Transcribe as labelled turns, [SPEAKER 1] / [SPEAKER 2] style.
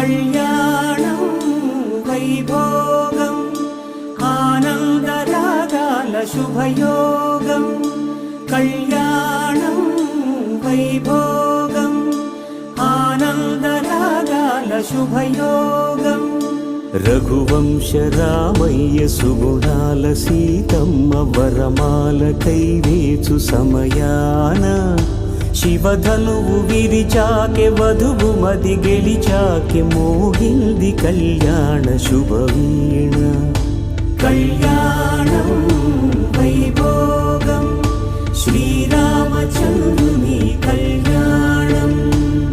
[SPEAKER 1] కళ్యాణం వైభోగం ఆనందరాగాల శుభయోగం కళ్యాణం వైభోగం ఆనందరాగాల శుభయోగం రఘువంశ రామయ్య సుగుణాల సీతమ్మ వరమాల కైవేచు సమయాన శివధనువు విరిచాకె వధువు మది గెలిచాకె మోగింది కళ్యాణ శుభవీణ కళ్యాణం వైభోగం శ్రీరామచంద్ర